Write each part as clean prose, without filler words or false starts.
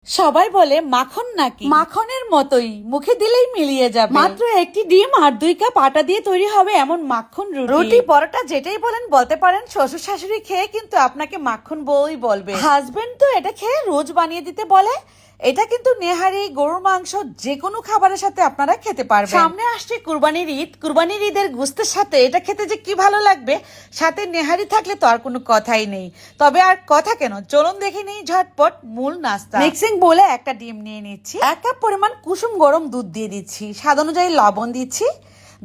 সবাই বলে মাখন নাকি মাখনের মতোই মুখে দিলেই মিলিয়ে যাবে। মাত্র একটি ডিম আর 2 কাপ আটা দিয়ে তৈরি হবে এমন মাখন রুটি পরোটা যেটাই বলেন বলতে পারেন। শ্বশুর শাশুড়ি খেয়ে কিন্তু আপনাকে মাখন বই বলবে, হাজবেন্ড তো এটা খেয়ে রোজ বানিয়ে দিতে বলে। এটা কিন্তু নেহারি, গরুর মাংস, যে কোনো খাবারের সাথে আপনারা খেতে পারবেন। সামনে আসছে কুরবানির ঈদ। কুরবানির ঈদের গোস্তের সাথে এটা খেতে যে কি ভালো লাগবে, সাথে নেহারি থাকলে তো আর কোনো কথাই নেই। তবে আর কথা কেন, চলুন দেখে নিই ঝটপট মূল নাস্তা। মিক্সিং বলে একটা ডিম নিয়ে নিচ্ছি, 1 কাপ পরিমাণ কুসুম গরম দুধ দিয়ে দিচ্ছি, স্বাদ অনুযায়ী লবণ দিচ্ছি,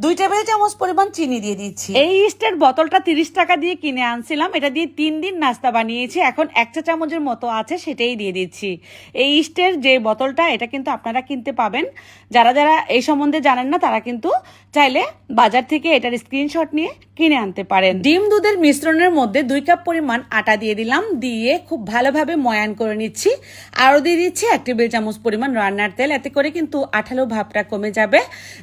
2 টেবিল চামচ পরিমাণ চিনি দিয়ে দিচ্ছি। এই ইস্টের বোতলটা 30 টাকা দিয়ে কিনে আনছিলাম, এটা দিয়ে 3 দিন নাস্তা বানিয়েছি। এখন 1 চা চামচের মতো আছে, সেটাই দিয়ে দিচ্ছি। এই ইস্টের যে বোতলটা, এটা কিন্তু আপনারা কিনতে পাবেন। যারা যারা এই সম্বন্ধে জানেন না তারা কিন্তু চাইলে বাজার থেকে এটার স্ক্রিনশট নিয়ে কিনে আনতে পারেন। ডিম দুধের মিশ্রণের মধ্যে 2 কাপ পরিমাণ আটা দিয়ে দিলাম, দিয়ে খুব ভালোভাবে ময়ান করে নিচ্ছি। আরও দিয়ে দিচ্ছি 1 টেবিল চামচ পরিমাণ রান্নার তেল, এতে করে কিন্তু আঠালো ভাবটা কমে যাবে।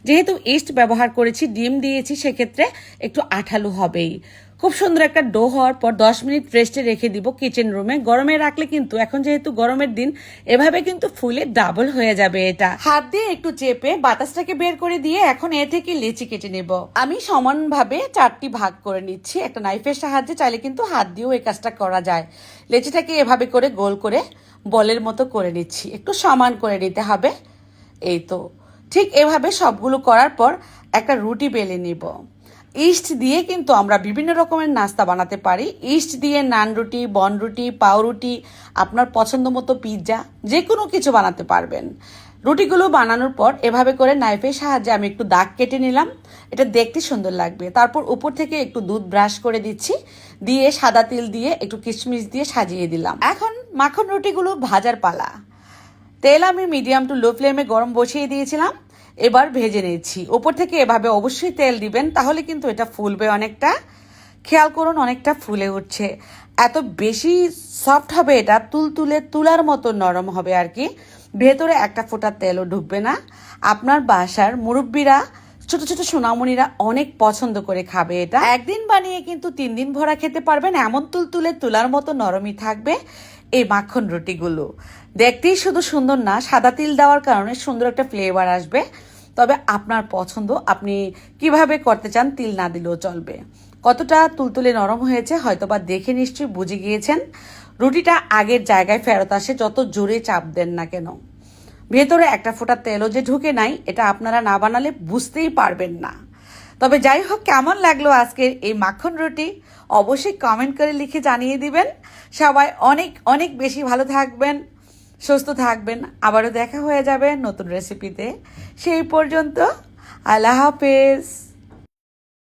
যেহেতু ইস্ট ব্যবহার করেছি, ডিম দিয়েছি, সেক্ষেত্রে একটু আঠালো হবেই। খুব সুন্দর একটা ডো হওয়ার পর 10 মিনিট রেস্টে রেখে দিব কিচেন রুমে। গরমে রাখলে কিন্তু, এখন যেহেতু গরমের দিন, এভাবে কিন্তু ফুলে ডাবল হয়ে যাবে। এটা হাত দিয়ে একটু চেপে বাতাসটাকে বের করে দিয়ে এখন এ থেকে লেচি কেটে নেব। আমি সমানভাবে 4টি ভাগ করে নিচ্ছি একটা নাইফের সাহায্যে। চাইলে কিন্তু হাত দিয়েও এই কাজটা করা যায়। লেচিটাকে এভাবে করে গোল করে বলের মতো করে নিচ্ছি, একটু সমান করে নিতে হবে। এই তো ঠিক এভাবে সবগুলো করার পর একটা রুটি বেলে নিব। ইস্ট দিয়ে কিন্তু আমরা বিভিন্ন রকমের নাস্তা বানাতে পারি। ইস্ট দিয়ে নান রুটি, বন রুটি, পাউ রুটি, আপনার পছন্দ মতো পিৎজা, যে কোনো কিছু বানাতে পারবেন। রুটিগুলো বানানোর পর এভাবে করে নাইফের সাহায্যে আমি একটু দাগ কেটে নিলাম, এটা দেখতে সুন্দর লাগবে। তারপর উপর থেকে একটু দুধ ব্রাশ করে দিচ্ছি, দিয়ে সাদা তিল দিয়ে একটু কিশমিশ দিয়ে সাজিয়ে দিলাম। এখন মাখন রুটিগুলো ভাজার পালা। তেল আমি মিডিয়াম টু লো ফ্লেমে গরম বসিয়ে দিয়েছিলাম, এবার ভেজে নিচ্ছি। উপর থেকে এভাবে অবশ্যই তেল দিবেন, তাহলে কিন্তু এটা ফুলবে অনেকটা। খেয়াল করুন অনেকটা ফুলে উঠছে। এত বেশি সফট হবে এটা, তুলতুলে তুলার মতো নরম হবে আর কি। ভেতরে একটা ফোঁটা তেলও ঢুকবে না। আপনার বাসার মুরব্বীরা, ছোট ছোট সোনামণিরা অনেক পছন্দ করে খাবে এটা। একদিন বানিয়ে কিন্তু 3 দিন ভরা খেতে পারবেন, এমন তুলতুলে তুলার মতো নরমই থাকবে এই মাখন রুটিগুলো। দেখতেই শুধু সুন্দর না, সাদা তিল দেওয়ার কারণে সুন্দর একটা ফ্লেভার আসবে। তবে আপনার পছন্দ, আপনি কিভাবে করতে চান, তিল না দিলেও চলবে। কতটা তুলতুলে নরম হয়েছে হয়তোবা দেখে নিশ্চয়ই বুঝে গিয়েছেন। রুটিটা আগের জায়গায় ফেরত আসে যত জোরে চাপ দেন না কেন। ভেতরে একটা ফোঁটা তেলও যে ঢুকে নাই, এটা আপনারা না বানালে বুঝতেই পারবেন না। তবে যাই হোক, কেমন লাগলো আজকের এই মাখন রুটি অবশ্যই কমেন্ট করে লিখে জানিয়ে দিবেন। সবাই অনেক অনেক বেশি ভালো থাকবেন, সুস্থ থাকবেন। আবারও দেখা হয়ে যাবে নতুন রেসিপিতে। সেই পর্যন্ত আল্লাহ হাফেজ।